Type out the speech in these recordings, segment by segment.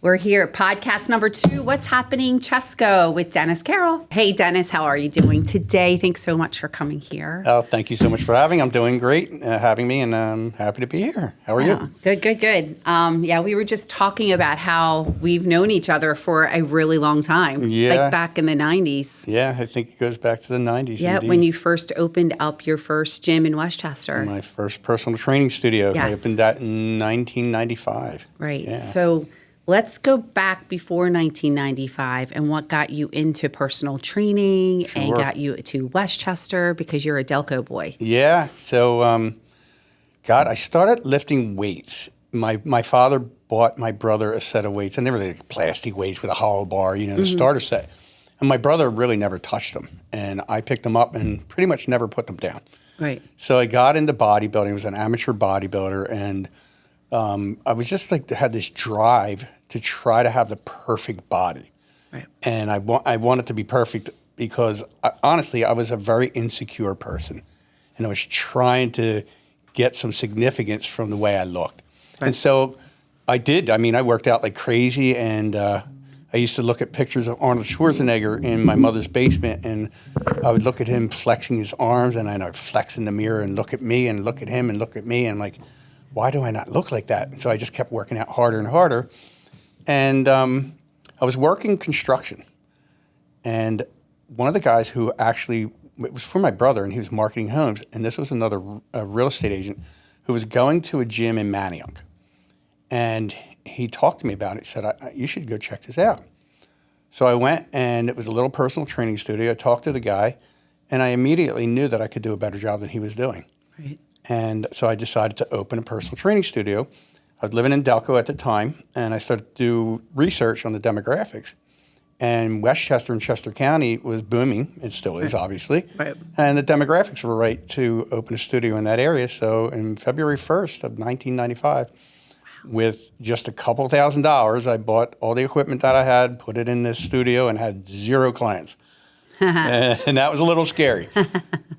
We're here at podcast number 2, What's Happening Chesco with Dennis Carroll. Hey, Dennis, how are you doing today? Thanks so much for coming here. Oh, thank you so much for having me. I'm doing great having me, and I'm happy to be here. How are you? Good. We were just talking about how we've known each other for a really long time, like back in the 90s. Yeah, I think it goes back to the 90s. Yeah, indeed. when you first opened up your first gym in Westchester. My first personal training studio. Yes. I opened that in 1995. Right. Yeah. So let's go back before 1995 and what got you into personal training and got you to Westchester, because you're a Delco boy. Yeah. So, I started lifting weights. My father bought my brother a set of weights, and they were like plastic weights with a hollow bar, the starter set. And my brother really never touched them. And I picked them up and pretty much never put them down. Right. So I got into bodybuilding. I was an amateur bodybuilder, and I was just had this drive to try to have the perfect body. Right. And I wanted to be perfect because, honestly, I was a very insecure person. And I was trying to get some significance from the way I looked. Right. And so I did. I mean, I worked out like crazy, and I used to look at pictures of Arnold Schwarzenegger in my mother's basement, and I would look at him flexing his arms, and I'd flex in the mirror and look at me and look at him and look at me, and like, why do I not look like that? And so I just kept working out harder and harder. And I was working construction, and one of the guys who actually, it was for my brother, and he was marketing homes, and this was another real estate agent who was going to a gym in Manayunk. And he talked to me about it. He said, you should go check this out. So I went, and it was a little personal training studio. I talked to the guy, and I immediately knew that I could do a better job than he was doing. Right. And so I decided to open a personal training studio. I was living in Delco at the time, and I started to do research on the demographics. And Westchester and Chester County was booming. It still is, obviously. Right. And the demographics were right to open a studio in that area. So in February 1st of 1995, with just a couple $1,000s, I bought all the equipment that I had, put it in this studio, and had 0 clients. And that was a little scary.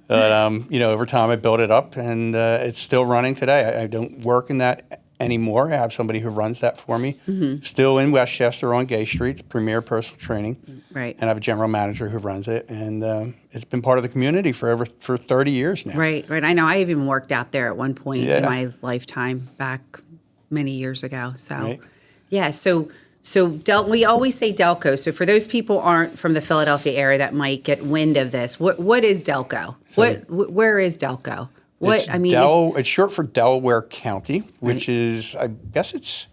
But, over time I built it up, and it's still running today. I don't work in that anymore. I have somebody who runs that for me. Mm-hmm. Still in Westchester on Gay Street, Premier Personal Training. Right. And I have a general manager who runs it, and it's been part of the community for 30 years now. Right. I know. I even worked out there at one point in my lifetime back many years ago. So, right. Yeah. So we always say Delco. So for those people aren't from the Philadelphia area that might get wind of this, what is Delco? So where is Delco? It's short for Delaware County, which is, I guess it's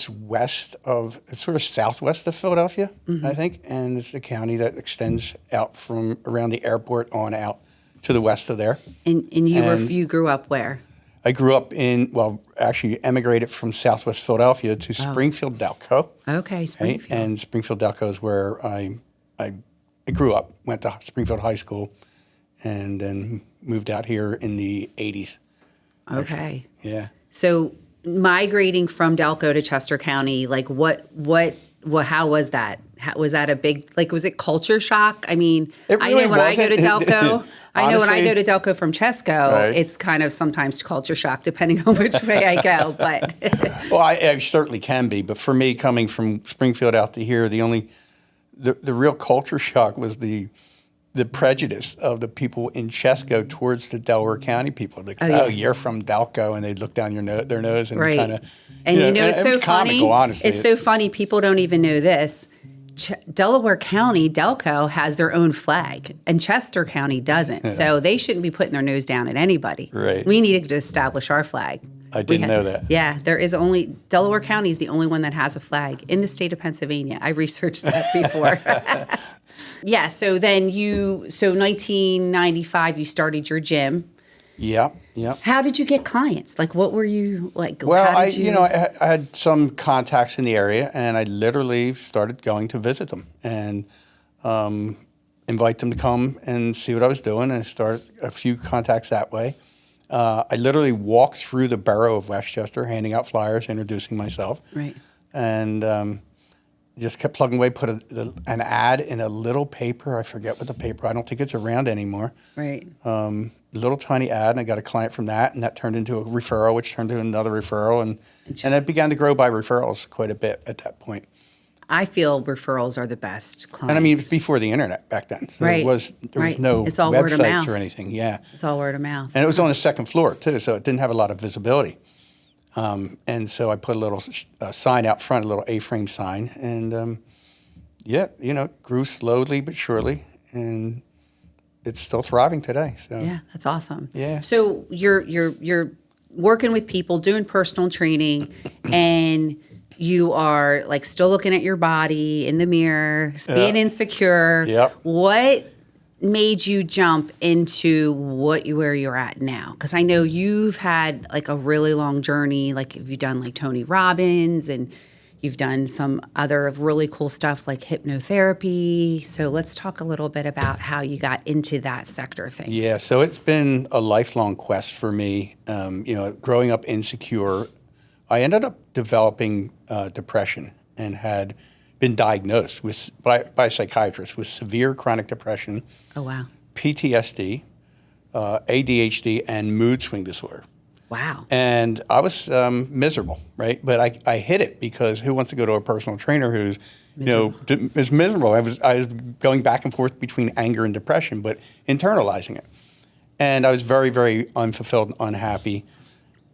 west of, it's sort of southwest of Philadelphia, I think, and it's a county that extends out from around the airport on out to the west of there. And you grew up where? I grew up actually emigrated from southwest Philadelphia to Springfield, Delco. Okay, Springfield. Right? And Springfield, Delco is where I grew up, went to Springfield High School, and then moved out here in the 80s. Okay. Actually. Yeah. So migrating from Delco to Chester County, like how was that? Was that a big, was it culture shock? I mean, I know when I go to Delco, when I go to Delco from Chesco, right. It's kind of sometimes culture shock depending on which way I go, but. Well, I certainly can be, but for me, coming from Springfield out to here, the real culture shock was the prejudice of the people in Chesco towards the Delaware County people. Like, you're from Delco, and they'd look down their nose and kind of. And it's so funny. Comical, honestly. It's so funny. People don't even know this. Delaware County, Delco, has their own flag, and Chester County doesn't. Yeah. So they shouldn't be putting their nose down at anybody. Right. We needed to establish our flag. I didn't know that. Yeah, Delaware County is the only one that has a flag in the state of Pennsylvania. I researched that before. Yeah, so 1995, you started your gym. Yeah. How did you get clients? Like, what were you like? Well, I had some contacts in the area, and I literally started going to visit them and invite them to come and see what I was doing, and start a few contacts that way. I literally walked through the borough of Westchester, handing out flyers, introducing myself. Right. And just kept plugging away, put an ad in a little paper. I forget what the paper, I don't think it's around anymore. Right. Little tiny ad, and I got a client from that, and that turned into a referral, which turned into another referral, and it began to grow by referrals quite a bit at that point. I feel referrals are the best clients. And I mean, it was before the internet back then. So Right. There was no It's all word of websites mouth. or anything. Yeah. It's all word of mouth. And it was on the second floor too, so it didn't have a lot of visibility. And so I put a little sign out front, a little A-frame sign, and grew slowly but surely, and it's still thriving today. So Yeah, that's awesome. Yeah. So you're working with people, doing personal training, and you are like still looking at your body in the mirror, being insecure. Yep. What made you jump into where you're at now? Because I know you've had like a really long journey. Like you've done like Tony Robbins, and you've done some other really cool stuff like hypnotherapy. So let's talk a little bit about how you got into that sector of things. Yeah, so it's been a lifelong quest for me. Growing up insecure, I ended up developing depression and had been diagnosed by a psychiatrist with severe chronic depression. Oh, wow. PTSD, ADHD, and mood swing disorder. Wow. And I was miserable, right? But I hid it because who wants to go to a personal trainer who's is miserable? I was going back and forth between anger and depression, but internalizing it. And I was very, very unfulfilled and unhappy.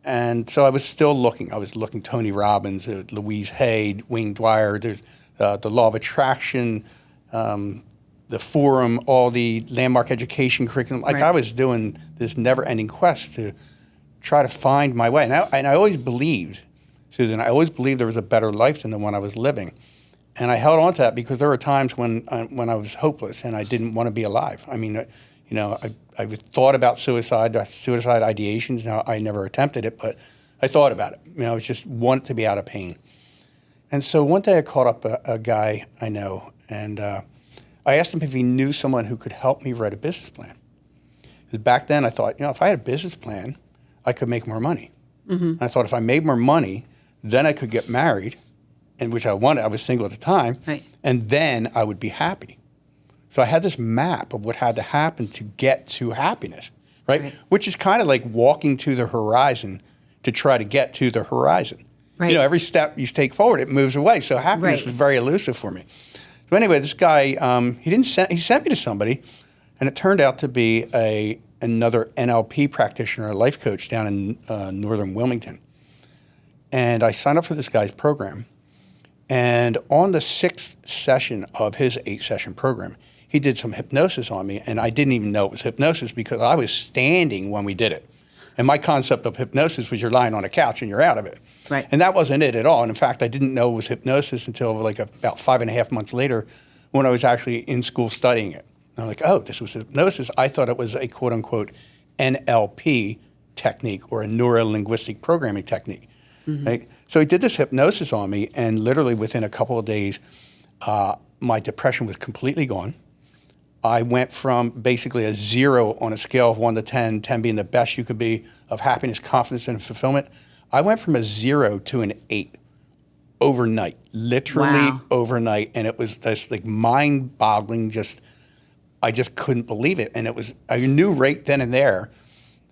And so I was still looking. I was looking Tony Robbins, Louise Hay, Wayne Dwyer. There's the Law of Attraction, the Forum, all the landmark education curriculum. Like I was doing this never-ending quest to try to find my way. And I always believed, Susan, I always believed there was a better life than the one I was living. And I held on to that because there were times when I was hopeless and I didn't want to be alive. I mean, I thought about suicide ideations. Now, I never attempted it, but I thought about it. I just wanted to be out of pain. And so one day I called up a guy I know, and I asked him if he knew someone who could help me write a business plan. Because back then I thought, if I had a business plan, I could make more money. Mm-hmm. And I thought if I made more money, then I could get married, and which I wanted. I was single at the time, and then I would be happy. So I had this map of what had to happen to get to happiness, right? Which is kind of like walking to the horizon to try to get to the horizon. Right. Every step you take forward, it moves away. So happiness was very elusive for me. So anyway, this guy, he sent me to somebody, and it turned out to be another NLP practitioner, a life coach down in northern Wilmington. And I signed up for this guy's program. And on the 6th session of his 8-session program, he did some hypnosis on me, and I didn't even know it was hypnosis because I was standing when we did it. And my concept of hypnosis was you're lying on a couch and you're out of it. Right. And that wasn't it at all. And in fact, I didn't know it was hypnosis until like about 5.5 months later when I was actually in school studying it. And I'm like, oh, this was hypnosis. I thought it was a quote-unquote NLP technique or a neuro-linguistic programming technique. Mm-hmm. Right? So he did this hypnosis on me, and literally within a couple of days, my depression was completely gone. I went from basically a 0 on a scale of 1 to 10, 10 being the best you could be of happiness, confidence, and fulfillment. I went from a 0 to an 8 overnight, literally overnight. And it was just like mind-boggling. I just couldn't believe it. And I knew right then and there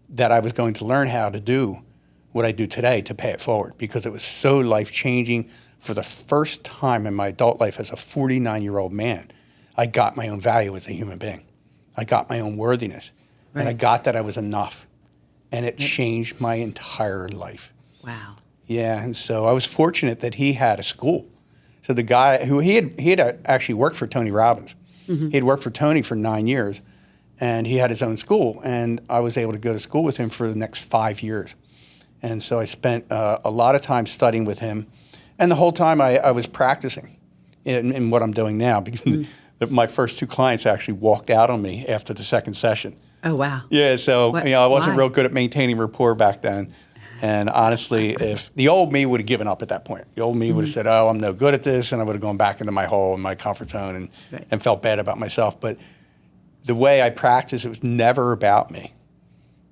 that I was going to learn how to do what I do today to pay it forward because it was so life-changing. For the first time in my adult life as a 49-year-old man, I got my own value as a human being. I got my own worthiness. And I got that I was enough. And it changed my entire life. Wow. Yeah, and so I was fortunate that he had a school. So the guy who he had actually worked for Tony Robbins. Mm-hmm. He had worked for Tony for 9 years, and he had his own school. And I was able to go to school with him for the next 5 years. And so I spent a lot of time studying with him. And the whole time I was practicing in what I'm doing now because my first 2 clients actually walked out on me after the second session. Oh, wow. Yeah, so I wasn't real good at maintaining rapport back then. And honestly, if the old me would have given up at that point, the old me would have said, oh, I'm no good at this, and I would have gone back into my hole and my comfort zone and felt bad about myself. But the way I practiced, it was never about me.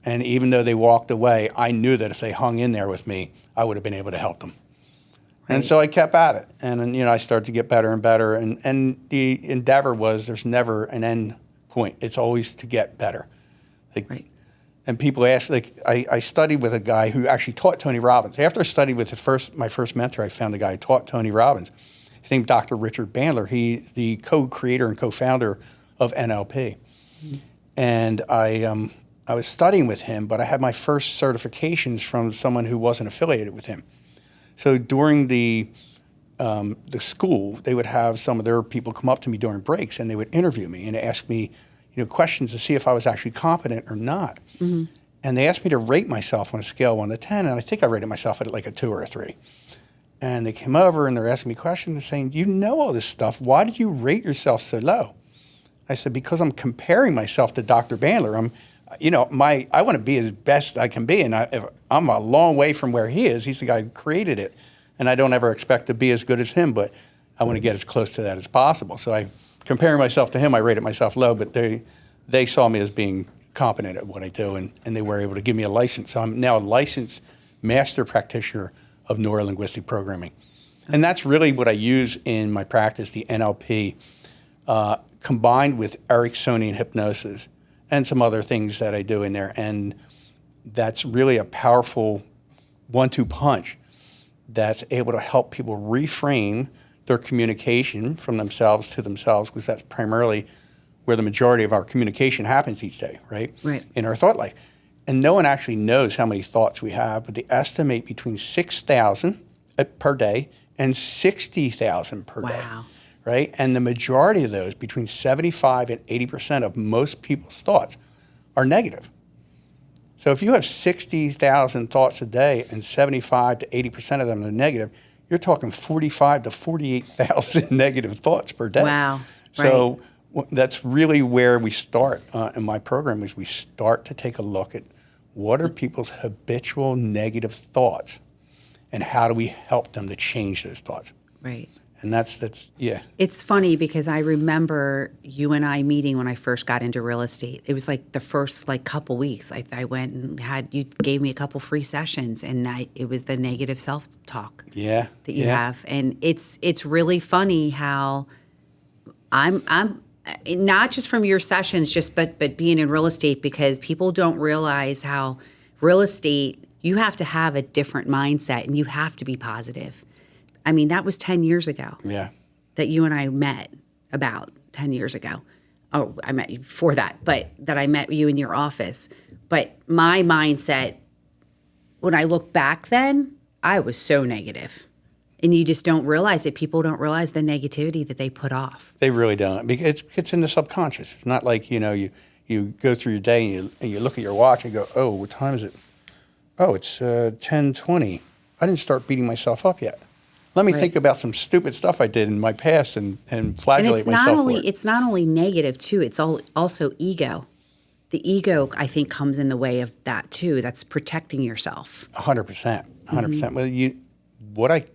And even though they walked away, I knew that if they hung in there with me, I would have been able to help them. And so I kept at it. And then, I started to get better and better. And the endeavor was there's never an end point. It's always to get better. Right. And people ask, I studied with a guy who actually taught Tony Robbins. After I studied with my first mentor, I found a guy who taught Tony Robbins. His name's Dr. Richard Bandler. He's the co-creator and co-founder of NLP. Mm-hmm. And I was studying with him, but I had my first certifications from someone who wasn't affiliated with him. So during the school, they would have some of their people come up to me during breaks, and they would interview me and ask me, questions to see if I was actually competent or not. Mm-hmm. And they asked me to rate myself on a scale of 1 to 10, and I think I rated myself at like a 2 or a 3. And they came over and they're asking me questions and saying, you know all this stuff. Why did you rate yourself so low? I said, because I'm comparing myself to Dr. Bandler. I want to be as best I can be, and I'm a long way from where he is. He's the guy who created it, and I don't ever expect to be as good as him, but I want to get as close to that as possible. So comparing myself to him, I rated myself low, but they saw me as being competent at what I do, and they were able to give me a license. So I'm now a licensed master practitioner of neuro-linguistic programming. And that's really what I use in my practice, the NLP, combined with Ericksonian hypnosis and some other things that I do in there. And that's really a powerful 1-2 punch that's able to help people reframe their communication from themselves to themselves, because that's primarily where the majority of our communication happens each day, right? Right. In our thought life. And no one actually knows how many thoughts we have, but they estimate between 6,000 per day and 60,000 per day. Wow. Right? And the majority of those, between 75 and 80% of most people's thoughts, are negative. So if you have 60,000 thoughts a day and 75 to 80% of them are negative, you're talking 45 to 48,000 negative thoughts per day. Wow. So that's really where we start in my program, is we start to take a look at what are people's habitual negative thoughts and how do we help them to change those thoughts. Right. And that's yeah. It's funny because I remember you and I meeting when I first got into real estate. It was like the first couple weeks. I went and you gave me a couple free sessions, and it was the negative self-talk that you have. And it's really funny how I'm not just from your sessions, but being in real estate, because people don't realize how real estate, you have to have a different mindset and you have to be positive. I mean, that was 10 years ago. Yeah. That you and I met, about 10 years ago. Oh, I met you before that, but that I met you in your office. But my mindset, when I look back then, I was so negative. And you just don't realize it. People don't realize the negativity that they put off. They really don't. Because it's in the subconscious. It's not like, you go through your day and you look at your watch and go, oh, what time is it? Oh, it's 10:20. I didn't start beating myself up yet. Let me think about some stupid stuff I did in my past and flagellate myself for it. It's not only negative, too. It's also ego. The ego, I think, comes in the way of that, too. That's protecting yourself. 100%. 100%. Mm-hmm. Well, what I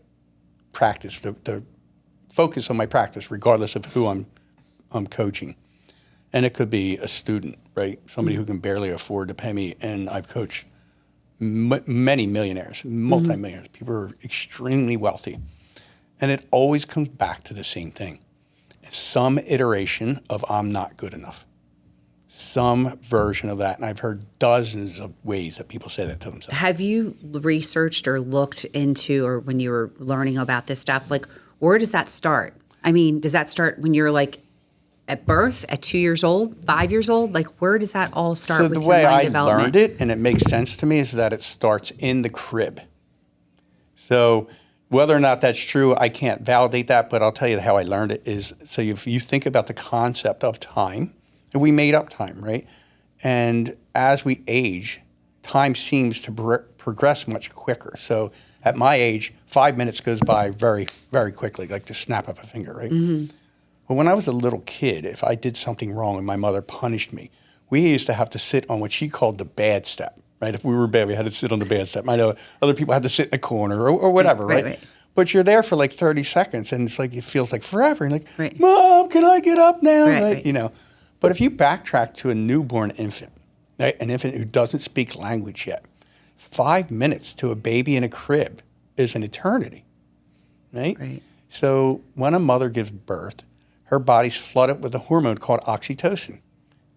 practice, the focus on my practice, regardless of who I'm coaching, and it could be a student, right? Somebody who can barely afford to pay me, and I've coached many millionaires, multimillionaires, people who are extremely wealthy. And it always comes back to the same thing. It's some iteration of I'm not good enough. Some version of that. And I've heard dozens of ways that people say that to themselves. Have you researched or looked into, or when you were learning about this stuff, where does that start? I mean, does that start when you're at birth, at 2 years old, 5 years old? Where does that all start with your mind development? So the way I learned it, and it makes sense to me, is that it starts in the crib. So whether or not that's true, I can't validate that, but I'll tell you how I learned it is, so if you think about the concept of time, and we made up time, right? And as we age, time seems to progress much quicker. So at my age, 5 minutes goes by very, very quickly, like the snap of a finger, right? Mm-hmm. Well, when I was a little kid, if I did something wrong and my mother punished me, we used to have to sit on what she called the bad step, right? If we were bad, we had to sit on the bad step. I know other people had to sit in a corner or whatever, right? But you're there for 30 seconds, and it's it feels like forever. And Mom, can I get up now? Right. But if you backtrack to a newborn infant, right? An infant who doesn't speak language yet, 5 minutes to a baby in a crib is an eternity. right? Right. So when a mother gives birth, her body's flooded with a hormone called oxytocin.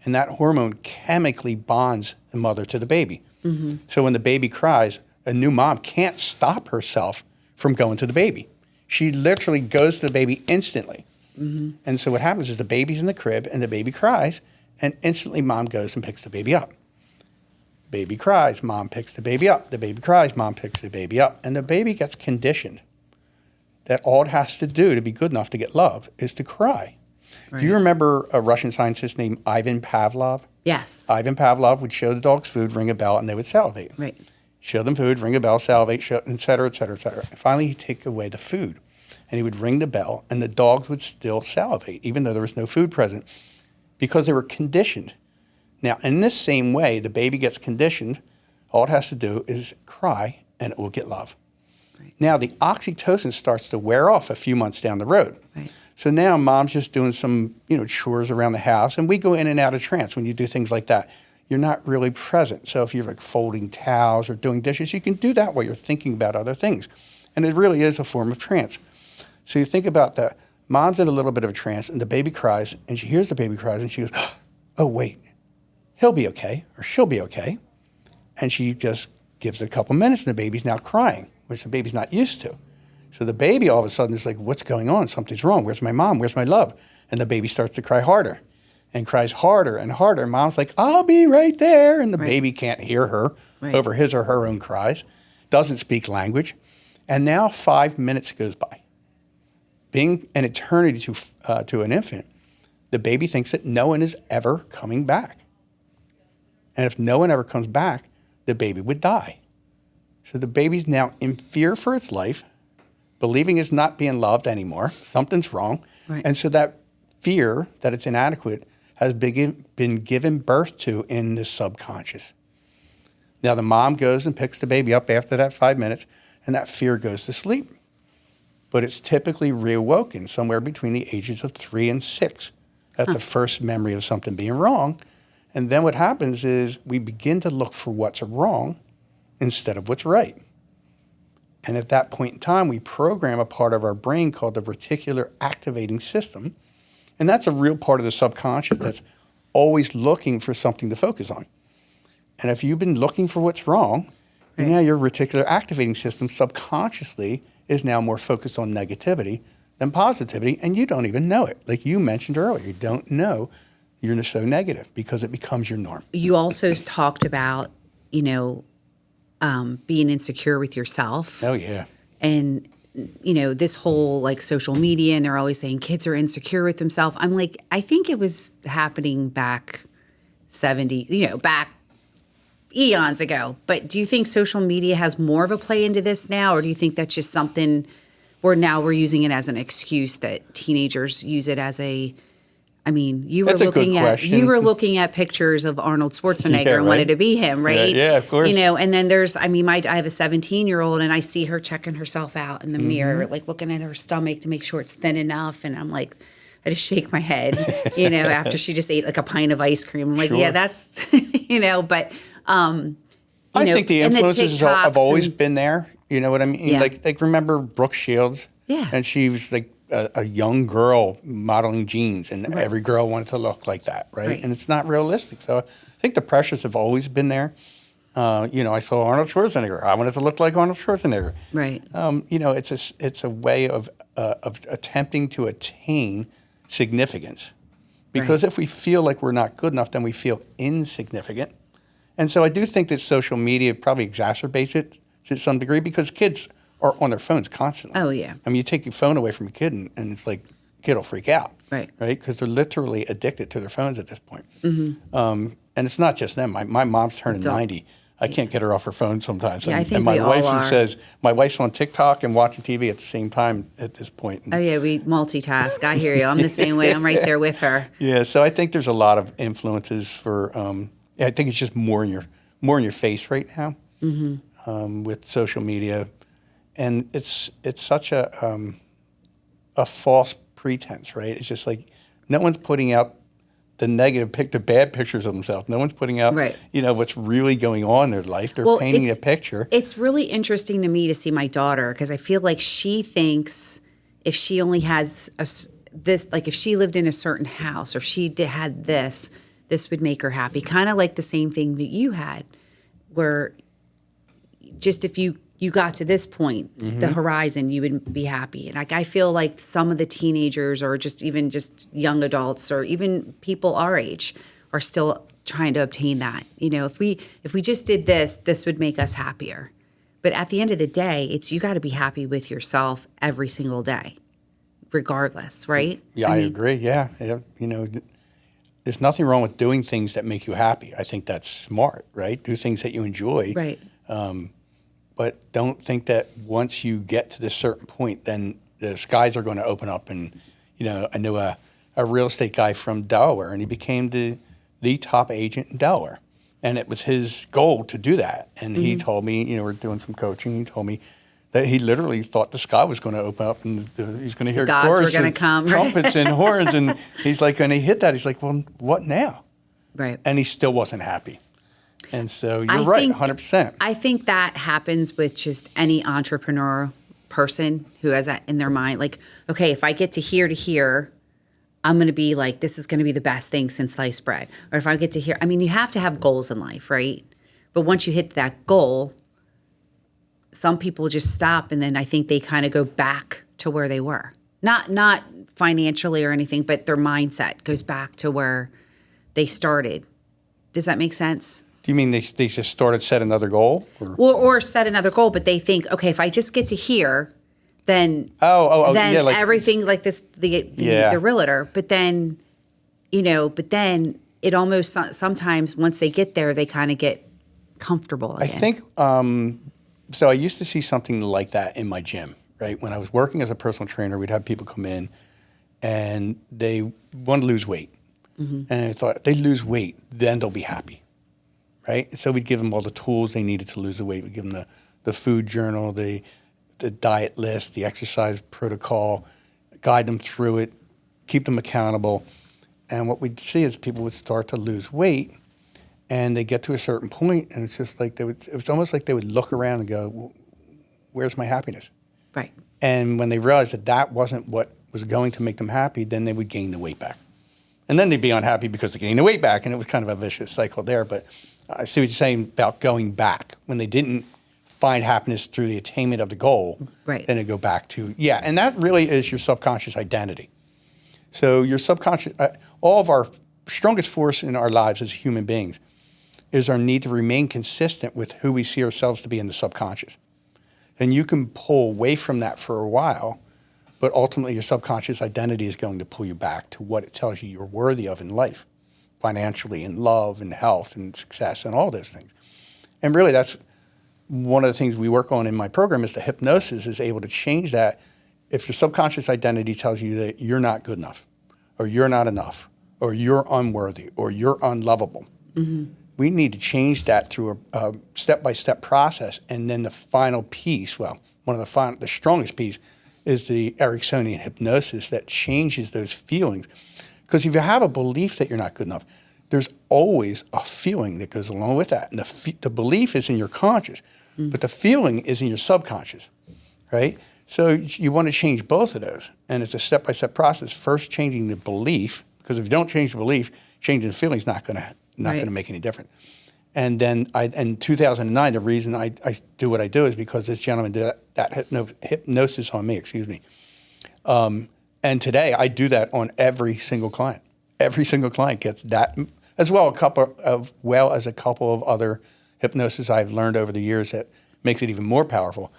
And that hormone chemically bonds the mother to the baby. Mm-hmm. So when the baby cries, a new mom can't stop herself from going to the baby. She literally goes to the baby instantly. Mm-hmm. And so what happens is the baby's in the crib and the baby cries, and instantly mom goes and picks the baby up. Baby cries, mom picks the baby up. The baby cries, mom picks the baby up. And the baby gets conditioned that all it has to do to be good enough to get love is to cry. Right. Do you remember a Russian scientist named Ivan Pavlov? Yes. Ivan Pavlov would show the dogs food, ring a bell, and they would salivate. Right. Show them food, ring a bell, salivate, et cetera, et cetera, et cetera. And finally, he'd take away the food, and he would ring the bell, and the dogs would still salivate, even though there was no food present, because they were conditioned. Now, in this same way, the baby gets conditioned. All it has to do is cry, and it will get love. Right. Now, the oxytocin starts to wear off a few months down the road. Right. So now mom's just doing some, chores around the house, and we go in and out of trance when you do things like that. You're not really present. So if you're like folding towels or doing dishes, you can do that while you're thinking about other things. And it really is a form of trance. So you think about that. Mom's in a little bit of a trance, and the baby cries, and she hears the baby cries, and she goes, oh, wait, he'll be okay, or she'll be okay. And she just gives it a couple minutes, and the baby's now crying, which the baby's not used to. So the baby all of a sudden is like, what's going on? Something's wrong. Where's my mom? Where's my love? And the baby starts to cry harder and cries harder and harder. And mom's like, I'll be right there. And the baby can't hear her over his or her own cries, doesn't speak language. And now 5 minutes goes by. Being an eternity to an infant, the baby thinks that no one is ever coming back. And if no one ever comes back, the baby would die. So the baby's now in fear for its life, believing it's not being loved anymore, something's wrong. Right. And so that fear that it's inadequate has been given birth to in the subconscious. Now the mom goes and picks the baby up after that 5 minutes, and that fear goes to sleep. But it's typically reawoken somewhere between the ages of 3 and 6 at the first memory of something being wrong. And then what happens is we begin to look for what's wrong instead of what's right. And at that point in time, we program a part of our brain called the reticular activating system. And that's a real part of the subconscious that's always looking for something to focus on. And if you've been looking for what's wrong, now your reticular activating system subconsciously is now more focused on negativity than positivity, and you don't even know it. Like you mentioned earlier, you don't know you're so negative because it becomes your norm. You also talked about, being insecure with yourself. Oh, yeah. And, this whole like social media, and they're always saying kids are insecure with themselves. I'm like, I think it was happening back 70, back eons ago. But do you think social media has more of a play into this now? Or do you think that's just something where now we're using it as an excuse that teenagers use it as you were looking at pictures of Arnold Schwarzenegger and wanted to be him, right? Yeah, of course. And then there's, I have a 17-year-old and I see her checking herself out in the mirror, like looking at her stomach to make sure it's thin enough. And I'm like, I just shake my head, after she just ate like a pint of ice cream. I'm like, yeah, that's, but, I think the influences have always been there. You know what I mean? Yeah. Like remember Brooke Shields? Yeah. And she was like a young girl modeling jeans, and every girl wanted to look like that, right? And it's not realistic. So I think the pressures have always been there. I saw Arnold Schwarzenegger. I wanted to look like Arnold Schwarzenegger. Right. It's a way of attempting to attain significance. Because if we feel like we're not good enough, then we feel insignificant. And so I do think that social media probably exacerbates it to some degree because kids are on their phones constantly. Oh, yeah. You take your phone away from a kid and it's like, the kid will freak out. Right. Right? Because they're literally addicted to their phones at this point. Mm-hmm. And it's not just them. My mom's turning 90. I can't get her off her phone sometimes. Yeah, I think and my we wife all are. Says, my wife's on TikTok and watching TV at the same time at this point. Oh, yeah, we multitask. I hear you. I'm the same way. I'm right there with her. Yeah, so I think there's a lot of influences for, I think it's just more in your face right now with social media. And it's such a false pretense, right? It's just like no one's putting out the negative, the bad pictures of themselves. No one's putting out, Right. what's really going on in their life. They're painting a picture. It's really interesting to me to see my daughter because I feel like she thinks if she only has if she lived in a certain house or if she had this would make her happy. Kind of like the same thing that you had, where just if you got to this point, the horizon, you would be happy. And like I feel like some of the teenagers or just even just young adults or even people our age are still trying to obtain that. If we just did this would make us happier. But at the end of the day, it's you got to be happy with yourself every single day, regardless, right? Yeah, I agree. Yeah. There's nothing wrong with doing things that make you happy. I think that's smart, right? Do things that you enjoy. Right. But don't think that once you get to this certain point, then the skies are going to open up. And, I knew a real estate guy from Delaware, and he became the top agent in Delaware. And it was his goal to do that. And he told me, we're doing some coaching. He told me that he literally thought the sky was going to open up and he's going to hear gods chorus were gonna and come, right? trumpets and horns. And he's like, when he hit that, he's like, well, what now? Right. And he still wasn't happy. And so you're right, 100%. I think that happens with just any entrepreneur person who has that in their mind. Like, okay, if I get to here, I'm going to be like, this is going to be the best thing since sliced bread. Or if I get to here, you have to have goals in life, right? But once you hit that goal, some people just stop and then I think they kind of go back to where they were. Not financially or anything, but their mindset goes back to where they started. Does that make sense? Do you mean they just set another goal? Or set another goal, but they think, okay, if I just get to here, then yeah, like, everything like this, the realtor. But then, it almost sometimes once they get there, they kind of get comfortable again. I think, so I used to see something like that in my gym, right? When I was working as a personal trainer, we'd have people come in and they want to lose weight. And I thought, if they lose weight, then they'll be happy. Right? So we'd give them all the tools they needed to lose the weight. We'd give them the food journal, the diet list, the exercise protocol, guide them through it, keep them accountable. And what we'd see is people would start to lose weight and they get to a certain point and it's just like it was almost like they would look around and go, well, where's my happiness? Right. And when they realized that wasn't what was going to make them happy, then they would gain the weight back. And then they'd be unhappy because they gained the weight back and it was kind of a vicious cycle there. But I see what you're saying about going back. When they didn't find happiness through the attainment of the goal, right, then they go back to, and that really is your subconscious identity. So your subconscious, all of our strongest force in our lives as human beings is our need to remain consistent with who we see ourselves to be in the subconscious. And you can pull away from that for a while, but ultimately your subconscious identity is going to pull you back to what it tells you you're worthy of in life. Financially, in love, and health, and success, and all those things. And really, that's one of the things we work on in my program is the hypnosis is able to change that. If your subconscious identity tells you that you're not good enough, or you're not enough, or you're unworthy, or you're unlovable, we need to change that through a step-by-step process. And then the final piece, one of the strongest piece, is the Ericksonian hypnosis that changes those feelings. Because if you have a belief that you're not good enough, there's always a feeling that goes along with that. And the belief is in your conscious, but the feeling is in your subconscious, right? So you want to change both of those. And it's a step-by-step process. First, changing the belief, because if you don't change the belief, changing the feeling is not going to make any difference. And then in 2009, the reason I do what I do is because this gentleman did that hypnosis on me, and today I do that on every single client. Every single client gets that, as well as a couple of other hypnosis I've learned over the years that makes it even more powerful.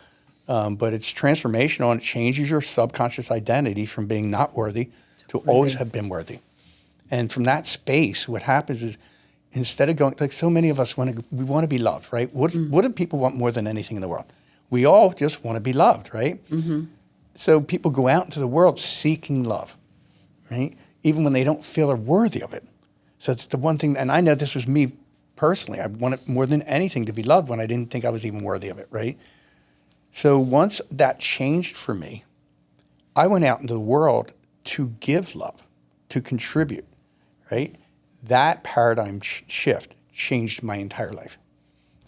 But it's transformational and it changes your subconscious identity from being not worthy to always have been worthy. And from that space, what happens is instead of going, like so many of us we want to be loved, right? What do people want more than anything in the world? We all just want to be loved, right? Mm-hmm. So people go out into the world seeking love, right? Even when they don't feel they're worthy of it. So it's the one thing, and I know this was me personally. I wanted more than anything to be loved when I didn't think I was even worthy of it, right? So once that changed for me, I went out into the world to give love, to contribute, right? that paradigm shift changed my entire life.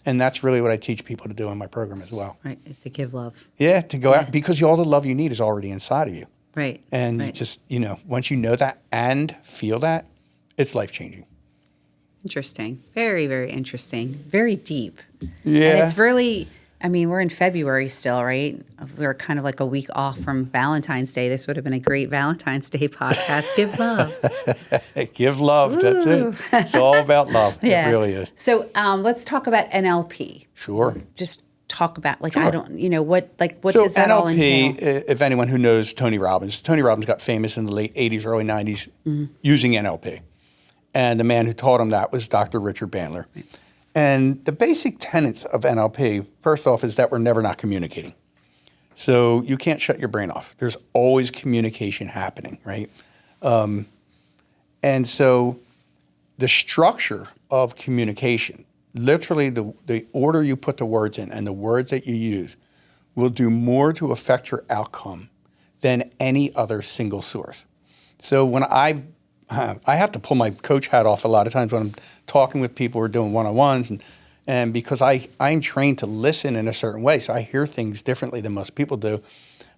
And that's really what I teach people to do in my program as well. Right, is to give love. Yeah, to go out, because all the love you need is already inside of you. Right. And right. you just, once you know that and feel that, it's life-changing. Interesting. Very, very interesting. Very deep. Yeah. And it's really, we're in February still, right? We're kind of like a week off from Valentine's Day. This would have been a great Valentine's Day podcast. Give love. Give love. That's it. It's all about love. Yeah. It really is. So let's talk about NLP. Sure. Just talk about, Sure. I don't, what So does that all entail? NLP, if anyone who knows Tony Robbins got famous in the late 80s, early 90s using NLP. And the man who taught him that was Dr. Richard Bandler. Right. And the basic tenets of NLP, first off, is that we're never not communicating. So you can't shut your brain off. There's always communication happening, right? And so the structure of communication, literally the order you put the words in and the words that you use, will do more to affect your outcome than any other single source. So when I have to pull my coach hat off a lot of times when I'm talking with people or doing one-on-ones, and because I'm trained to listen in a certain way, so I hear things differently than most people do.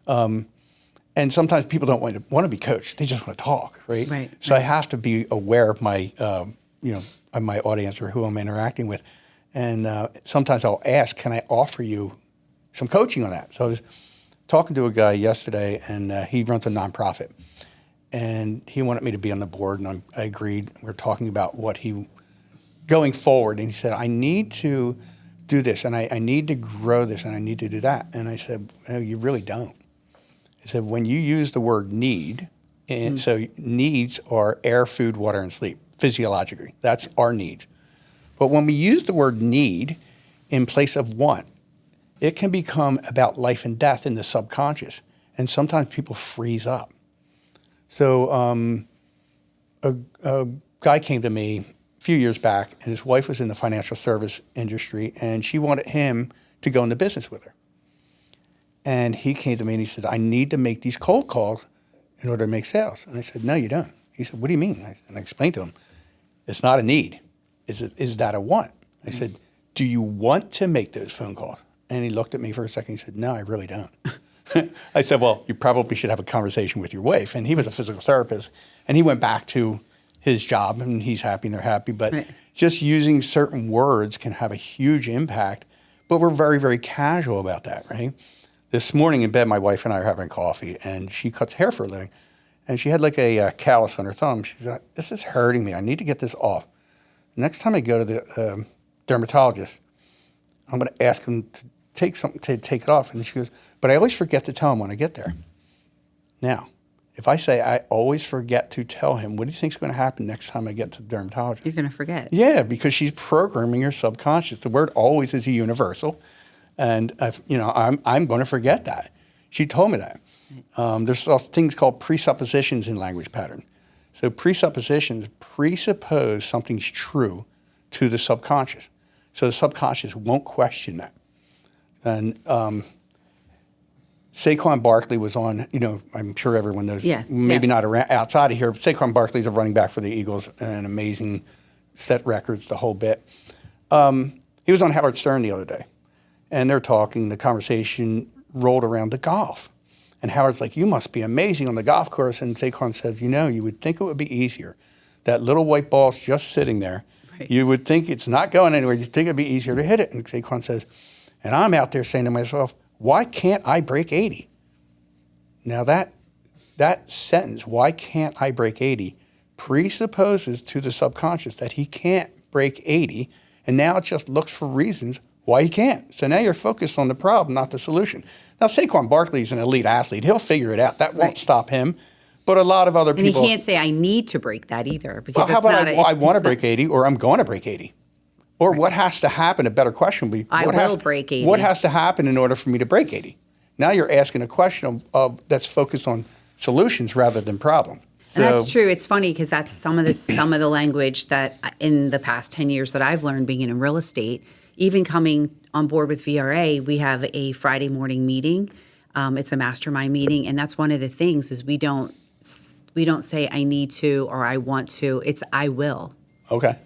And sometimes people don't want to be coached; they just want to talk, right? Right. So I have to be aware of my, of my audience or who I'm interacting with, and sometimes I'll ask, "Can I offer you some coaching on that?" So I was talking to a guy yesterday, and he runs a nonprofit. And he wanted me to be on the board, and I agreed. We're talking about going forward. And he said, I need to do this, and I need to grow this, and I need to do that. And I said, no, you really don't. He said, when you use the word need, and so needs are air, food, water, and sleep, physiologically. That's our needs. But when we use the word need in place of want, it can become about life and death in the subconscious. And sometimes people freeze up. So a guy came to me a few years back, and his wife was in the financial service industry, and she wanted him to go into business with her. And he came to me and he said, I need to make these cold calls in order to make sales. And I said, no, you don't. He said, what do you mean? And I explained to him, it's not a need. Is that a want? I said, do you want to make those phone calls? And he looked at me for a second. He said, no, I really don't. I said, well, you probably should have a conversation with your wife. And he was a physical therapist. And he went back to his job, and he's happy and they're happy. But right. Just using certain words can have a huge impact. But we're very, very casual about that, right? This morning in bed, my wife and I are having coffee, and she cuts hair for a living. And she had like a callus on her thumb. She's like, this is hurting me. I need to get this off. Next time I go to the dermatologist, I'm going to ask him to take something to take it off. And she goes, but I always forget to tell him when I get there. Now, if I say I always forget to tell him, what do you think is going to happen next time I get to the dermatologist? You're going to forget. Yeah, because she's programming your subconscious. The word always is a universal. And, I'm going to forget that. She told me that. There's things called presuppositions in language pattern. So presuppositions presuppose something's true to the subconscious. So the subconscious won't question that. And Saquon Barkley was on, I'm sure everyone knows, maybe not around, outside of here, but Saquon Barkley's a running back for the Eagles, an amazing set records, the whole bit. He was on Howard Stern the other day, and they're talking, the conversation rolled around the golf. And Howard's like, you must be amazing on the golf course. And Saquon says, you would think it would be easier. That little white ball's just sitting there. Right. You would think it's not going anywhere. You think it'd be easier to hit it. And Saquon says, and I'm out there saying to myself, why can't I break 80? Now that sentence, why can't I break 80, presupposes to the subconscious that he can't break 80, and now it just looks for reasons why he can't. So now you're focused on the problem, not the solution. Now Saquon Barkley's an elite athlete. He'll figure it out. That won't stop him. But a lot of other people... And he can't say, I need to break that either. Because how about I want to break 80, or I'm going to break 80? Or what has to happen, a better question would be, I will break 80. What has to happen in order for me to break 80? Now you're asking a question of that's focused on solutions rather than problems. So, and that's true. It's funny because that's some of the language that in the past 10 years that I've learned being in real estate. Even coming on board with VRA, we have a Friday morning meeting. It's a mastermind meeting, and that's one of the things is we don't say I need to or I want to. It's I will. Okay.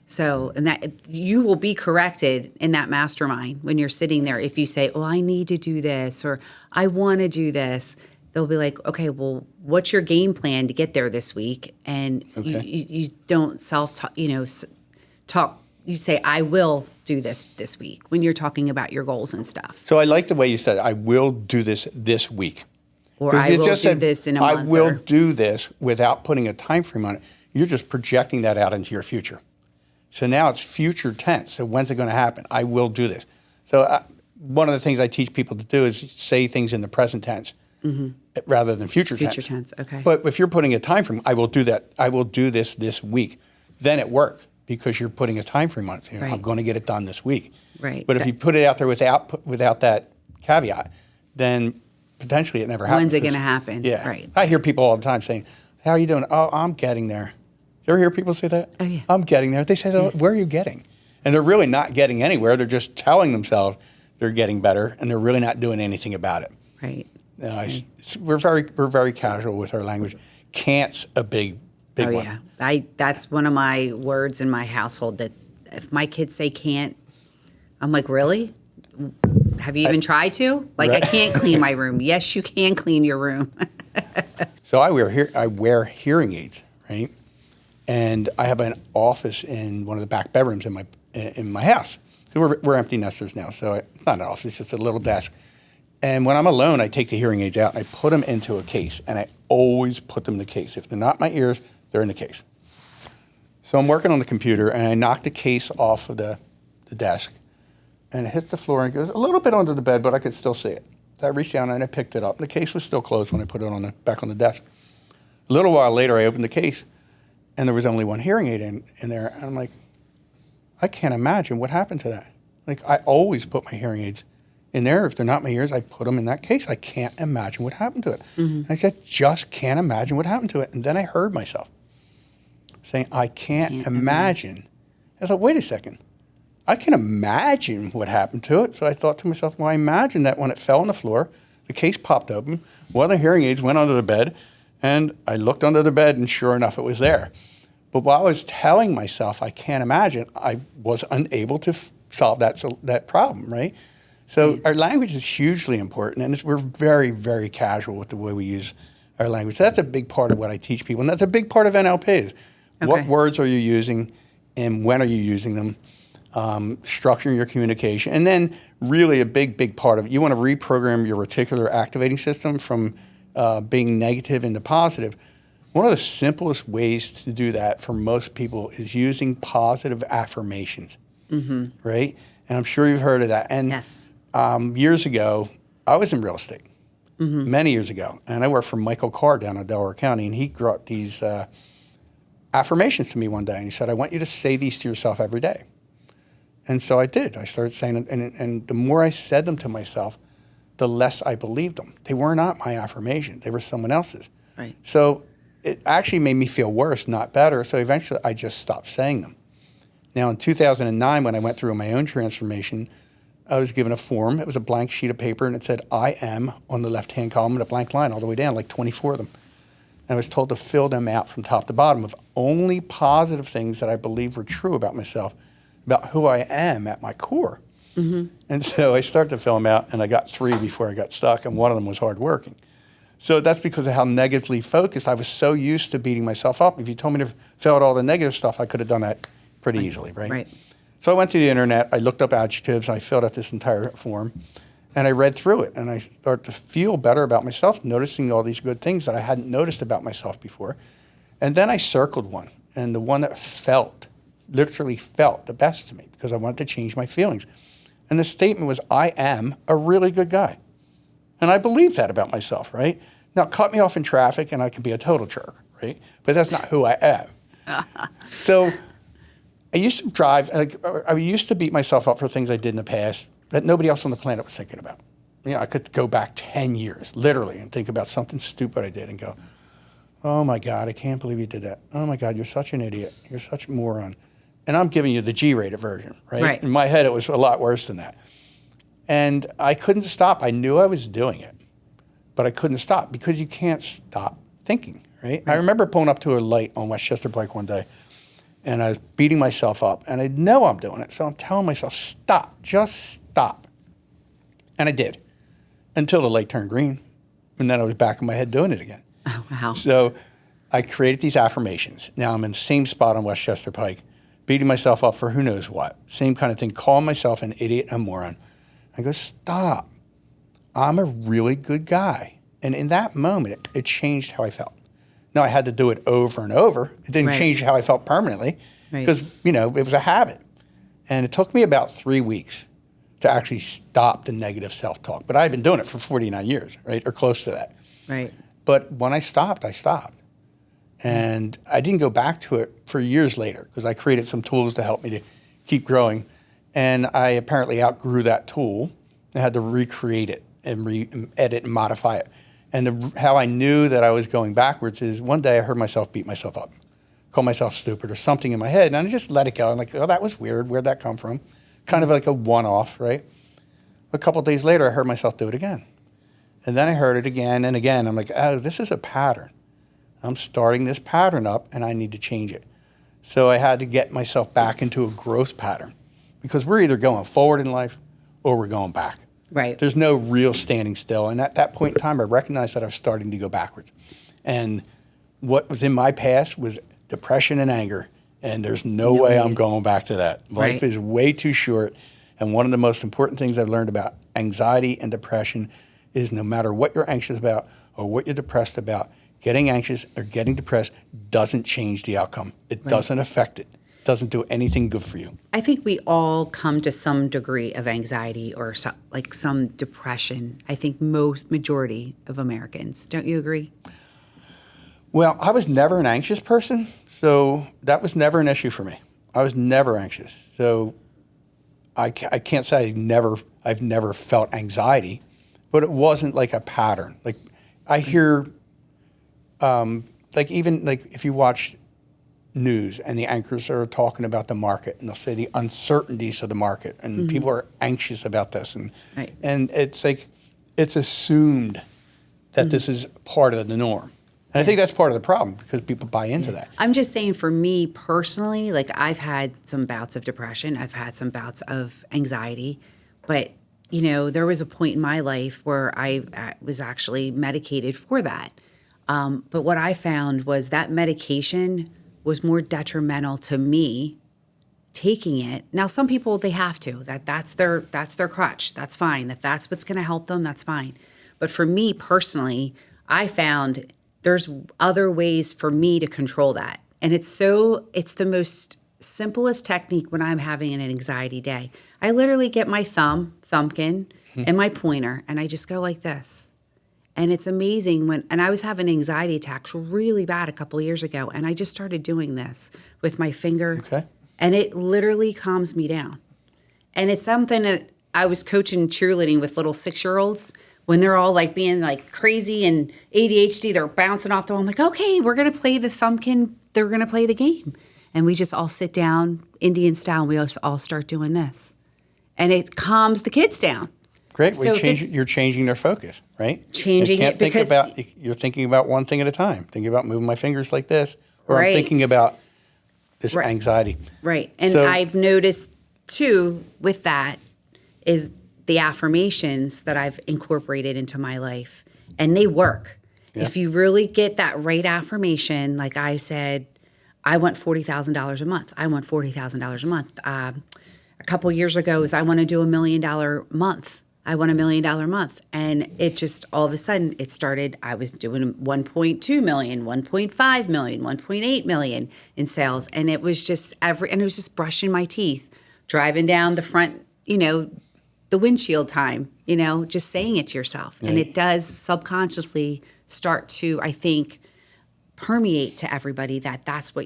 So, and that you will be corrected in that mastermind when you're sitting there. If you say, "Oh, I need to do this," or "I want to do this," they'll be like, "Okay, well, what's your game plan to get there this week?" And you don't self-talk, talk. You say, "I will do this week," when you're talking about your goals and stuff. So I like the way you said, "I will do this week." Or "I will do this in a month." I will do this without putting a time frame on it. You're just projecting that out into your future. So now it's future tense. So when's it going to happen? I will do this. So one of the things I teach people to do is say things in the present tense rather than future tense. Future tense, okay. But if you're putting a time frame, I will do that. I will do this week. Then it worked because you're putting a time frame on it. Right. I'm going to get it done this week. Right. But if you put it out there without that caveat, then potentially it never happens. When's it going to happen? Yeah. Right. I hear people all the time saying, "How are you doing?" "Oh, I'm getting there." You ever hear people say that? Oh, yeah. "I'm getting there." They say, "Oh, where are you getting?" And they're really not getting anywhere. They're just telling themselves they're getting better, and they're really not doing anything about it. Right. We're very casual with our language. Can't's a big Oh, one. yeah. That's one of my words in my household, that if my kids say "can't," I'm like, "Really? Have you even tried to?" Like, Right. I can't clean my room. Yes, you can clean your room. So I wear hearing aids, right? And I have an office in one of the back bedrooms in my house. So we're empty nesters now, so it's not an office; it's just a little desk. And when I'm alone, I take the hearing aids out and I put them into a case, and I always put them in the case. If they're not in my ears, they're in the case. So I'm working on the computer, and I knock the case off of the desk, and it hits the floor and goes a little bit under the bed, but I could still see it. So I reached down and I picked it up. The case was still closed when I put it back on the desk. A little while later, I opened the case, and there was only one hearing aid in there. And I'm like, I can't imagine what happened to that. Like, I always put my hearing aids in there. If they're not in my ears, I put them in that case. I can't imagine what happened to it. And I said, just can't imagine what happened to it. And then I heard myself saying, I can't imagine. I thought, wait a second. I can imagine what happened to it. So I thought to myself, well, I imagine that when it fell on the floor, the case popped open, one of the hearing aids went under the bed, and I looked under the bed, and sure enough, it was there. But while I was telling myself I can't imagine, I was unable to solve that problem, right? So our language is hugely important, and we're very, very casual with the way we use our language. So that's a big part of what I teach people, and that's a big part of NLP is what words are you using and when are you using them, structuring your communication, and then really a big, big part of it, you want to reprogram your reticular activating system from being negative into positive. One of the simplest ways to do that for most people is using positive affirmations, right? And I'm sure you've heard of that. And Yes. Years ago, I was in real estate, many years ago, and I worked for Michael Carr down in Delaware County, and he brought these affirmations to me one day, and he said, I want you to say these to yourself every day. And so I did. I started saying it, and the more I said them to myself, the less I believed them. They were not my affirmation. They were someone else's. Right. So it actually made me feel worse, not better. So eventually I just stopped saying them. Now in 2009, when I went through my own transformation, I was given a form. It was a blank sheet of paper, and it said, I am on the left-hand column and a blank line all the way down, like 24 of them. And I was told to fill them out from top to bottom of only positive things that I believed were true about myself, about who I am at my core. And so I started to fill them out, and I got 3 before I got stuck, and one of them was hardworking. So that's because of how negatively focused. I was so used to beating myself up. If you told me to fill out all the negative stuff, I could have done that pretty easily, right? Right. So I went to the internet, I looked up adjectives, and I filled out this entire form, and I read through it, and I started to feel better about myself, noticing all these good things that I hadn't noticed about myself before. And then I circled one, and the one that literally felt the best to me, because I wanted to change my feelings. And the statement was, I am a really good guy. And I believe that about myself, right? Now, cut me off in traffic, and I can be a total jerk, right? But that's not who I am. So I used to I used to beat myself up for things I did in the past that nobody else on the planet was thinking about. You know, I could go back 10 years, literally, and think about something stupid I did and go, oh my God, I can't believe you did that. Oh my God, you're such an idiot. You're such a moron. And I'm giving you the G-rated version, right? In my head, it was a lot worse than that. And I couldn't stop. I knew I was doing it, but I couldn't stop because you can't stop thinking, right? I remember pulling up to a light on Westchester Pike one day, and I was beating myself up, and I know I'm doing it. So I'm telling myself, stop, just stop. And I did until the light turned green. And then I was back in my head doing it again. Oh, wow. So I created these affirmations. Now I'm in the same spot on Westchester Pike, beating myself up for who knows what. Same kind of thing, calling myself an idiot and a moron. I go, stop. I'm a really good guy. And in that moment, it changed how I felt. Now, I had to do it over and over. It didn't change how I felt permanently because, it was a habit. And it took me about 3 weeks to actually stop the negative self-talk. But I've been doing it for 49 years, right, or close to that. Right. But when I stopped, I stopped. And I didn't go back to it for years later because I created some tools to help me to keep growing. And I apparently outgrew that tool and had to recreate it and edit and modify it. And how I knew that I was going backwards is one day I heard myself beat myself up, call myself stupid or something in my head, and I just let it go. I'm like, oh, that was weird. Where'd that come from? Kind of like a one-off, right? A couple of days later, I heard myself do it again. And then I heard it again and again. I'm like, oh, this is a pattern. I'm starting this pattern up, and I need to change it. So I had to get myself back into a growth pattern because we're either going forward in life or we're going back. Right. There's no real standing still. And at that point in time, I recognized that I was starting to go backwards. And what was in my past was depression and anger. And there's no way I'm going back to that. Life is way too short. And one of the most important things I've learned about anxiety and depression is no matter what you're anxious about or what you're depressed about, getting anxious or getting depressed doesn't change the outcome. It doesn't affect it. Doesn't do anything good for you. I think we all come to some degree of anxiety or some depression. I think majority of Americans. Don't you agree? Well, I was never an anxious person, so that was never an issue for me. I was never anxious. So I can't say I've never felt anxiety, but it wasn't like a pattern. Like I hear, even if you watch news and the anchors are talking about the market and they'll say the uncertainties of the market and people are anxious about this and it's like it's assumed that this is part of the norm. And I think that's part of the problem because people buy into that. I'm just saying for me personally, like I've had some bouts of depression. I've had some bouts of anxiety. But, there was a point in my life where I was actually medicated for that. But what I found was that medication was more detrimental to me taking it. Now, some people, they have to. That's their crutch. That's fine. That's what's going to help them, that's fine. But for me personally, I found there's other ways for me to control that. And it's the most simplest technique when I'm having an anxiety day. I literally get my thumbkin, and my pointer, and I just go like this. And it's amazing and I was having anxiety attacks really bad a couple of years ago, and I just started doing this with my finger. Okay. And it literally calms me down. And it's something that I was coaching cheerleading with little 6-year-olds when they're all like being like crazy and ADHD, they're bouncing off the wall. I'm like, okay, we're going to play the thumbkin. They're going to play the game. And we just all sit down, Indian style, and we all start doing this. And it calms the kids down. Great. You're changing their focus, right? Changing it because you're thinking about one thing at a time. Thinking about moving my fingers like this, or I'm thinking about this anxiety. Right. And I've noticed too with that is the affirmations that I've incorporated into my life, and they work. Yeah. If you really get that right affirmation, like I said, I want $40,000 a month. I want $40,000 a month. A couple years ago is I want to do $1 million month. I want $1 million month. And it just, all of a sudden, it started, I was doing 1.2 million, 1.5 million, 1.8 million in sales. And it was just and it was just brushing my teeth, driving down the front, the windshield time, just saying it to yourself. Right. And it does subconsciously start to, I think, permeate to everybody that's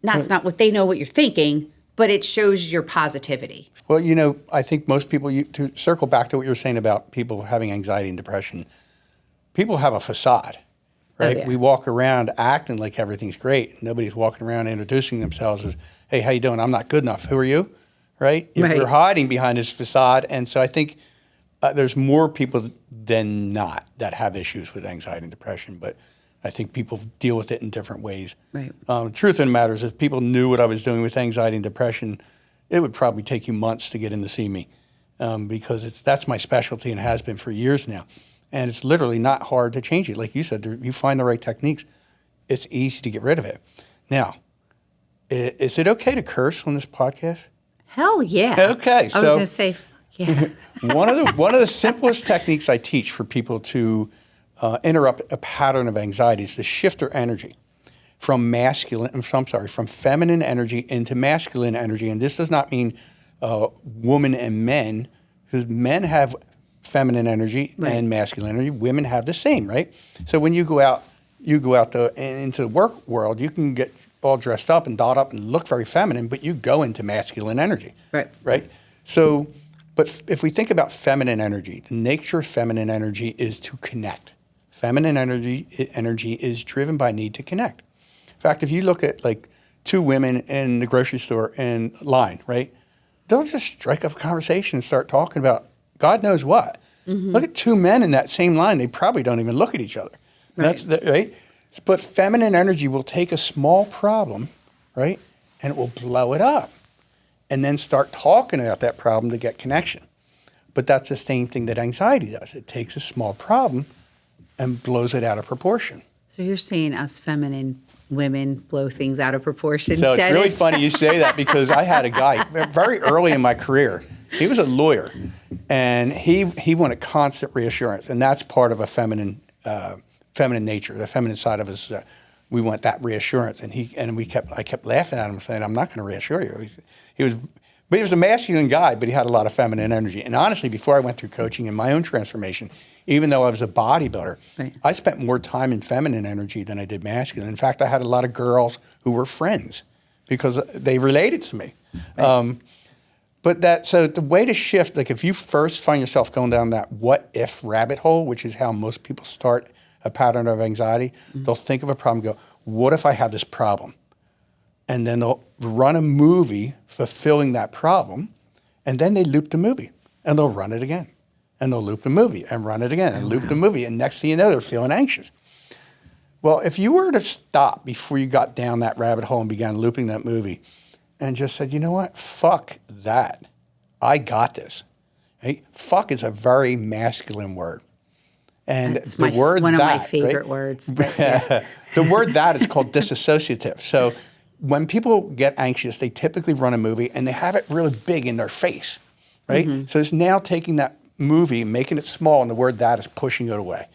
not what they know what you're thinking, but it shows your positivity. Well, I think most people, to circle back to what you were saying about people having anxiety and depression, people have a facade, right? Oh, yeah. We walk around acting like everything's great. Nobody's walking around introducing themselves as, hey, how you doing? I'm not good enough. Who are you? Right? You're hiding behind this facade. And so I think there's more people than not that have issues with anxiety and depression. But I think people deal with it in different ways. Right. Truth of the matter is, if people knew what I was doing with anxiety and depression, it would probably take you months to get in to see me, because that's my specialty and has been for years now. And it's literally not hard to change it. Like you said, you find the right techniques, it's easy to get rid of it. Now, is it okay to curse on this podcast? Hell yeah. Okay, I was so going to say, yeah. one of the simplest techniques I teach for people to interrupt a pattern of anxiety is to shift their energy from feminine energy into masculine energy. And this does not mean women and men, because men have feminine energy and masculine energy. Women have the same, right? So when you go out into the work world, you can get all dressed up and dolled up and look very feminine, but you go into masculine energy. Right? So, but if we think about feminine energy, the nature of feminine energy is to connect. Feminine energy is driven by need to connect. In fact, if you look at like two women in the grocery store in line, right? They'll just strike up a conversation and start talking about God knows what. Mm-hmm. Look at two men in that same line. They probably don't even look at each other. Right. Right? But feminine energy will take a small problem, right, and it will blow it up and then start talking about that problem to get connection. But that's the same thing that anxiety does. It takes a small problem and blows it out of proportion. So you're saying us feminine women blow things out of proportion? So it's Dennis? really funny you say that, because I had a guy very early in my career. He was a lawyer, and he wanted constant reassurance, and that's part of a feminine nature, the feminine side of us. We want that reassurance, and I kept laughing at him, saying, "I'm not going to reassure you." He was a masculine guy, but he had a lot of feminine energy. And honestly, before I went through coaching and my own transformation, even though I was a bodybuilder, I spent more time in feminine energy than I did masculine. In fact, I had a lot of girls who were friends because they related to me. Right. So the way to shift, like if you first find yourself going down that what if rabbit hole, which is how most people start a pattern of anxiety, they'll think of a problem and go, what if I have this problem? And then they'll run a movie fulfilling that problem, and then they loop the movie, and they'll run it again. And they'll loop the movie and run it again and loop the movie, and next thing you know, they're feeling anxious. Well, if you were to stop before you got down that rabbit hole and began looping that movie and just said, you know what, fuck that. I got this. Right? Fuck is a very masculine word. And that's the word one of that, my favorite right? words. But yeah. The word that is called disassociative. So when people get anxious, they typically run a movie and they have it really big in their face, right? Mm-hmm. So it's now taking that movie, making it small, and the word that is pushing it away.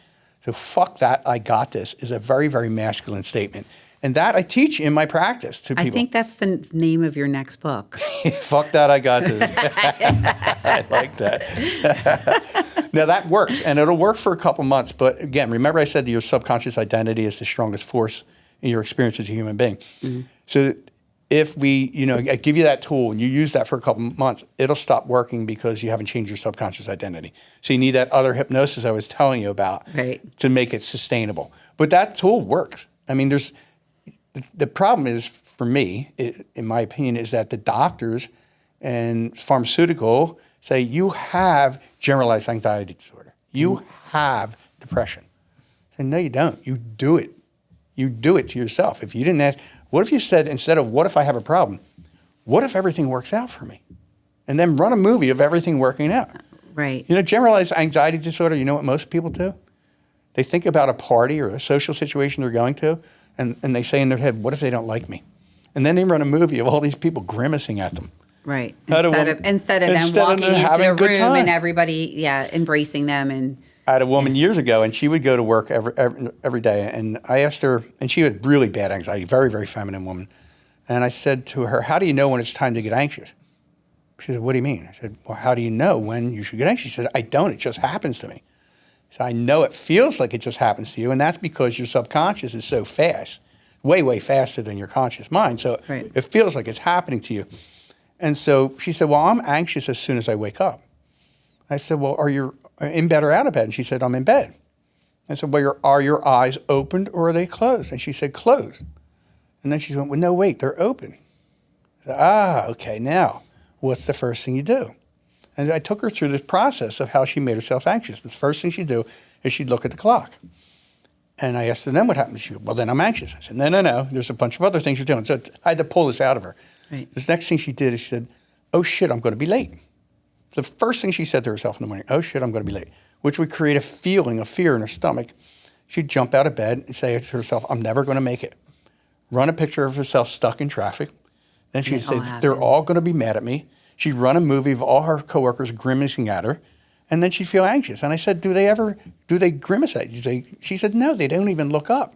So fuck that, I got this is a very, very masculine statement. And that I teach in my practice to people. I think that's the name of your next book. Fuck that, I got this. I like that. Now that works, and it'll work for a couple months. But again, remember I said that your subconscious identity is the strongest force in your experience as a human being. Mm-hmm. So if I give you that tool and you use that for a couple months, it'll stop working because you haven't changed your subconscious identity. So you need that other hypnosis I was telling you about to make it sustainable. But that tool works. I mean, the problem is, for me, in my opinion, is that the doctors and pharmaceutical say you have generalized anxiety disorder. You have depression. And no, you don't. You do it. You do it to yourself. If you didn't ask, what if you said, instead of what if I have a problem, what if everything works out for me? And then run a movie of everything working out. Right. Generalized anxiety disorder, you know what most people do? They think about a party or a social situation they're going to, and they say in their head, what if they don't like me? And then they run a movie of all these people grimacing at them. Right. Instead of them walking into their room and everybody, embracing them. And I had a woman years ago, and she would go to work every day. And I asked her, and she had really bad anxiety, very, very feminine woman. And I said to her, how do you know when it's time to get anxious? She said, what do you mean? I said, well, how do you know when you should get anxious? She said, I don't. It just happens to me. So I know it feels like it just happens to you, and that's because your subconscious is so fast, way, way faster than your conscious mind. So It feels like it's happening to you. And so she said, well, I'm anxious as soon as I wake up. I said, well, are you in bed or out of bed? And she said, I'm in bed. I said, well, are your eyes opened or are they closed? And she said, closed. And then she went, well, no, wait, they're open. I said, okay, now, what's the first thing you do? And I took her through this process of how she made herself anxious. The first thing she'd do is she'd look at the clock. And I asked her, then what happens? She goes, well, then I'm anxious. I said, no. There's a bunch of other things you're doing. So I had to pull this out of her. Right. This next thing she did is she said, oh, shit, I'm going to be late. The first thing she said to herself in the morning, oh, shit, I'm going to be late, which would create a feeling of fear in her stomach. She'd jump out of bed and say to herself, I'm never going to make it. Run a picture of herself stuck in traffic. Then she'd say, they're all going to be mad at me. She'd run a movie of all her coworkers grimacing at her. And then she'd feel anxious. And I said, do they grimace at you? She said, no, they don't even look up.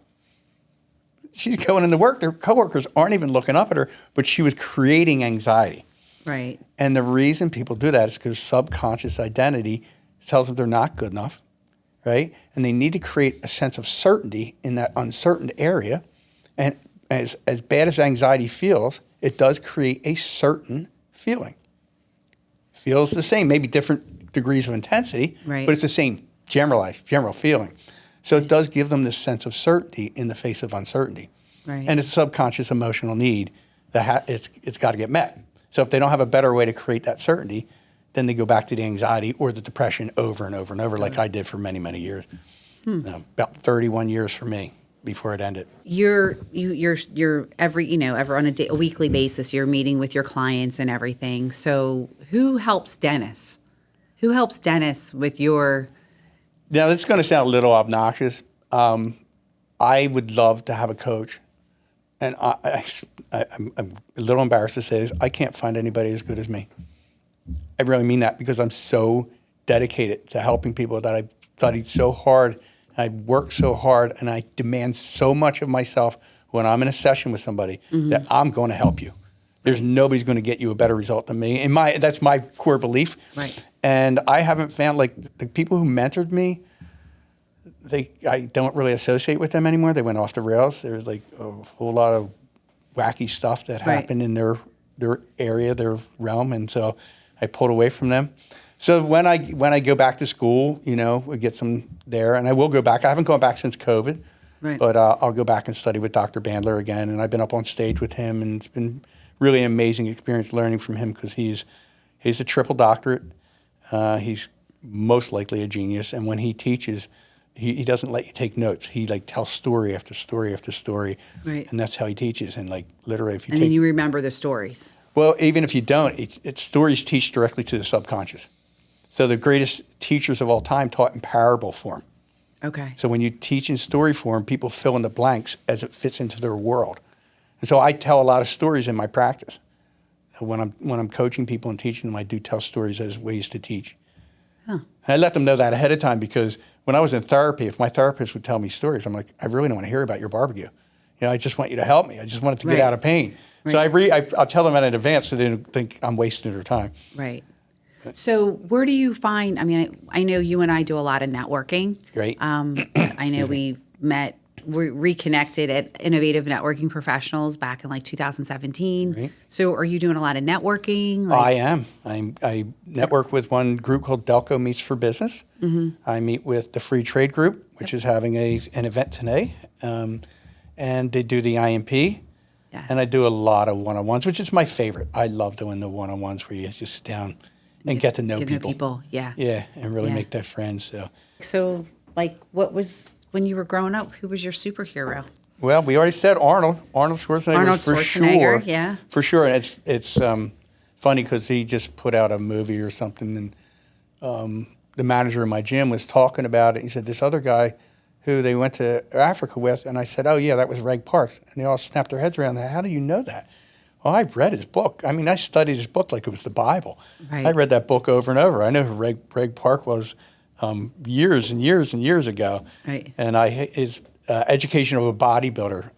She's going into work. Their coworkers aren't even looking up at her, but she was creating anxiety. Right. And the reason people do that is because subconscious identity tells them they're not good enough, right? And they need to create a sense of certainty in that uncertain area. And as bad as anxiety feels, it does create a certain feeling. Feels the same, maybe different degrees of intensity, right. but it's the same general feeling. So it does give them this sense of certainty in the face of uncertainty. Right. And it's a subconscious emotional need that it's got to get met. So if they don't have a better way to create that certainty, then they go back to the anxiety or the depression over and over and over, like I did for many, many years. About 31 years for me before it ended. You're every on a weekly basis, you're meeting with your clients and everything. So who helps Dennis? Who helps Dennis with your? Now, this is going to sound a little obnoxious. I would love to have a coach, and I'm a little embarrassed to say this. I can't find anybody as good as me. I really mean that because I'm so dedicated to helping people that I've studied so hard, and I work so hard, and I demand so much of myself when I'm in a session with somebody that I'm going to help you. There's nobody's going to get you a better result than me. That's my core belief. Right. And I haven't found, like, the people who mentored me, I don't really associate with them anymore. They went off the rails. There's like a whole lot of wacky stuff that happened in their area, their realm, and so I pulled away from them. So when I go back to school, we get some there, and I will go back. I haven't gone back since COVID, but I'll go back and study with Dr. Bandler again, and I've been up on stage with him, and it's been really an amazing experience learning from him because he's a triple doctorate. He's most likely a genius, and when he teaches, he doesn't let you take notes. He tells story after story after story, and that's how he teaches. And literally, if you then you remember the stories. Well, even if you don't, it's stories teach directly to the subconscious. So the greatest teachers of all time taught in parable form. Okay. So when you teach in story form, people fill in the blanks as it fits into their world. And so I tell a lot of stories in my practice. When I'm coaching people and teaching them, I do tell stories as ways to teach. Huh. And I let them know that ahead of time because when I was in therapy, if my therapist would tell me stories, I'm like, I really don't want to hear about your barbecue. I just want you to help me. I just want it to get out of pain. Right. So I'll tell them in advance so they don't think I'm wasting their time. Right. So where do you find, I know you and I do a lot of networking. Right. I know we reconnected at Innovative Networking Professionals back in 2017. Right. So are you doing a lot of networking? I am. I network with one group called Delco Meets for Business. Mm-hmm. I meet with the Free Trade Group, which is having an event today. And they do the IMP. Yes. And I do a lot of one-on-ones, which is my favorite. I love doing the one-on-ones where you just sit down and get to know people. Yeah. Yeah, and really make that friends. So what was, when you were growing up, who was your superhero? Well, we already said Arnold. Arnold Schwarzenegger for sure. Yeah. For sure. And it's funny because he just put out a movie or something, and the manager in my gym was talking about it. He said, this other guy who they went to Africa with, and I said, oh, yeah, that was Reg Parks. And they all snapped their heads around that. How do you know that? Well, I've read his book. I studied his book like it was the Bible. Right. I read that book over and over. I know who Reg Park was years and years and years ago. Right. And his Education of a Bodybuilder,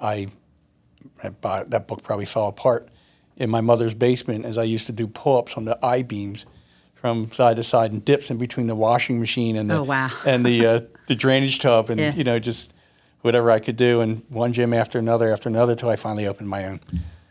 that book probably fell apart in my mother's basement as I used to do pull-ups on the I-beams from side to side and dips in between the washing machine and the drainage tub and just whatever I could do, and one gym after another till I finally opened my own.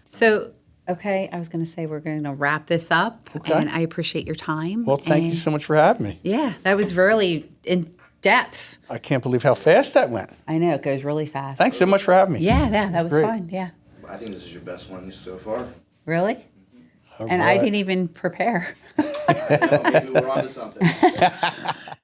So, okay, I was going to say we're going to wrap this up, and I appreciate your time. Well, thank you so much for having me. Yeah, that was really in depth. I can't believe how fast that went. I know, it goes really fast. Thanks so much for having me. Yeah, that was fun. Yeah. I think this is your best one so far. Really? Mm-hmm. And I didn't even prepare. Maybe we're on to something.